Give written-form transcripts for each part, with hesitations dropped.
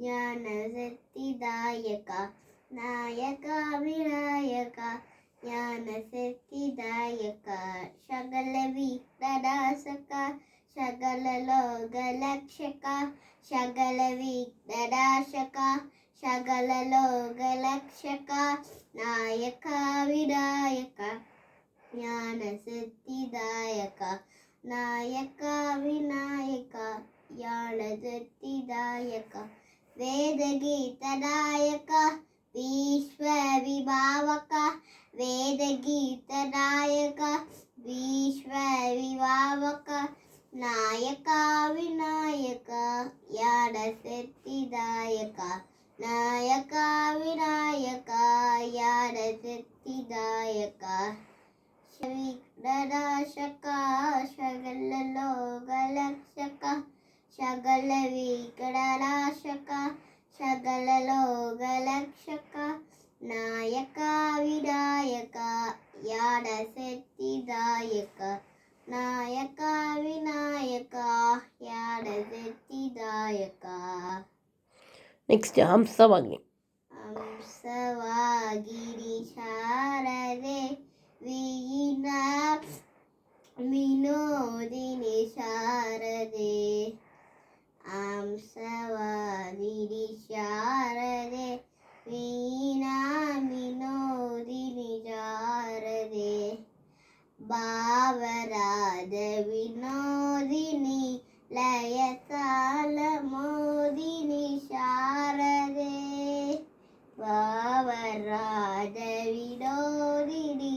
ಜ್ಞಾನಸಿದ್ಧಿದಾಯಕ ನಾಯಕ ವಿನಾಯಕ ಜ್ಞಾನಸಿದ್ಧಿದಾಯಕ ಸಕಲ ವಿಘ್ನನಾಶಕ ಸಕಲ ಲೋಕರಕ್ಷಕ ಸಕಲ ವಿಘ್ನನಾಶಕ ಸಕಲ ಲೋಕರಕ್ಷಕ ನಾಯಕ ವಿನಾಯಕ ಜ್ಞಾನಸಿದ್ಧಿದಾಯಕ ನಾಯಕ ವಿನಾಯಕ ಜ್ಞಾನಸಿದ್ಧಿದಾಯಕ ವೇದಗೀತನಾಯಕ ವಿಶ್ವವಿಭಾವಕ ವೇದಗೀತನಾಯಕ ವಿಶ್ವವಿಭಾವಕ ನಾಯಕ ವಿನಾಯಕ ಜ್ಞಾನಸಿದ್ಧಿದಾಯಕ ನಾಯಕ ವಿನಾಯಕ ಜ್ಞಾನಸಿದ್ಧಿದಾಯಕ ವಿಘ್ನನಾಶಕ ಸಕಲ ಲೋಕರಕ್ಷಕ ಸಕಲ ವಿಘ್ನನಾಶಕ ಸಕಲ ಲೋಕರಕ್ಷಕ ನಾಯಕ ವಿನಾಯಕ ಜ್ಞಾನಸಿದ್ಧಿದಾಯಕ ನಾಯಕ ವಿನಾಯಕ ಜ್ಞಾನಸಿದ್ಧಿದಾಯಕ. ನೆಕ್ಸ್ಟ್ ಹಂಸವಾಗ್ನಿ. ಹಂಸವಾಗಿರಿ ಶಾರದೆ ವೀಣಾ ವಿನೋದಿನಿ ಶಾರದೆ ಹಂಸವಾಗಿರಿ ಶಾರದೆ ವೀಣಾ ವಿನೋದಿನಿ ಶಾರದೆ ಭಾವರಾದ ವಿನೋದಿನಿ ಲಯಸಾಲ ಮೋದಿನಿ ಶಾರದೆ ಭಾವರಾದ ವಿನೋದಿನಿ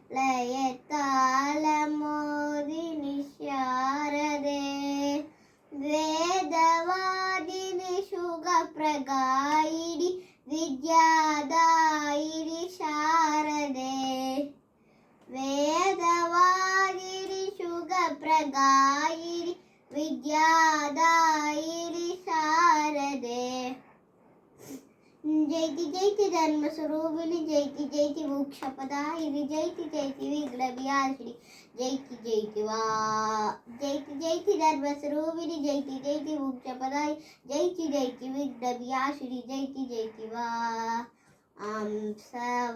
ಲಯತಾಲ ಮೋದಿನಿ ಶಾರದೆ ವೇದವಾದಿನಿ ಶುಗ ಪ್ರಗಾಯಿನಿ ವಿದ್ಯಾದಾಯಿನಿ ಶಾರದೆ ವೇದವಾದಿನಿ ಶುಗ ಪ್ರಗಾಯಿನಿ ವಿದ್ಯಾದಾಯಿನಿ ಶಾರದೆ ಜೈತಿ ಜೈತಿ ಧರ್ಮ ಸ್ವರೂಪಿಣಿ ಜೈತಿ ಜೈತಿ ಮೋಕ್ಷಪದಾಯಿನಿ ಜೈತಿ ಜೈತಿ ವಿಘ್ನ ವಿನಾಶಿನಿ ಜೈತಿ ಜೈತಿ ವಾ ಜೈತಿ ಜೈತಿ ಧರ್ಮ ಸ್ವರೂಪಿಣಿ ಜೈತಿ ಜೈತಿ ಮೋಕ್ಷಪದಾಯಿ ಜೈತಿ ಜೈತಿ ವಿಘ್ನ ವಿನಾಶಿನಿ ಜೈತಿ ಜೈತಿ ವಾ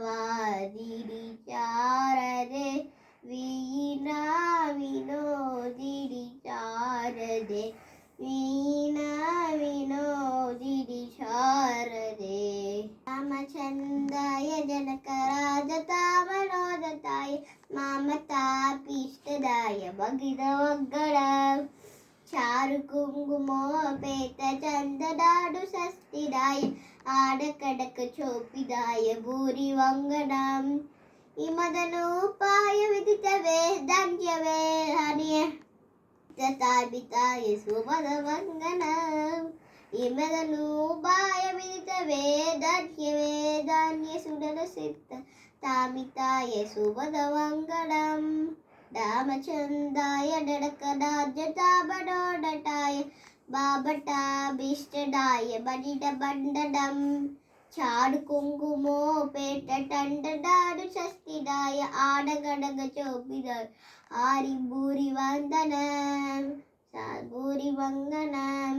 ಹಂಸವಾದಿನಿ ಶಾರದೆ ವೀಣಾ ವಿನೋದಿನಿ ಶಾರದೆ ವೀಣಾ ವಿನೋದಿನಿ ಶಾರದೆ ರಾಮಚಂದ್ರಾಯ ಜನಕರಾಜತಾಮನೋದತಾಯ ಮಮತಾಪೀಷ್ಟದಾಯ ಭಗಿದ ಒಗ್ಗಡ ಚಾರು ಕುಂಕುಮೋಪೇತ ಚಂದನಾಡು ಸಸ್ತಿದಾಯ ಆಡ ಕಡಕ ಚೋಪಿದಾಯ ಭೂರಿ ವಂಗನಂ ಇಮದನೋಪಾಯ ವಿದಿತವೇ ದಂಡ್ಯವೇ ಹನಿಯ ತಾಬಿತಾಯ ಸುಮದ ವಂಗನಂ ಇಮದನೋಪಾಯ ವಿದಿತವೇ ದಂಡ್ಯವೇ ಧಾನ್ಯ ಸುಡಲ ಸಿದ್ಧ ತಾಮಿತಾಯ ಸುಮದ ವಂಗನಂ ರಾಮಚಂದ್ರಾಯ ಡಡಕರಾಜತಾಬಡೋಡಟಾಯ ಬಾಬಟಾಭಿಷ್ಟದಾಯ ಬಡಿಡ ಬಂಡಡಂ చాడు కుంకుమో పేట టండడాడు షష్ఠిదాయ ఆడగడగ చోపిదాయ ఆరి భూరి వందనం భూరి వందనం.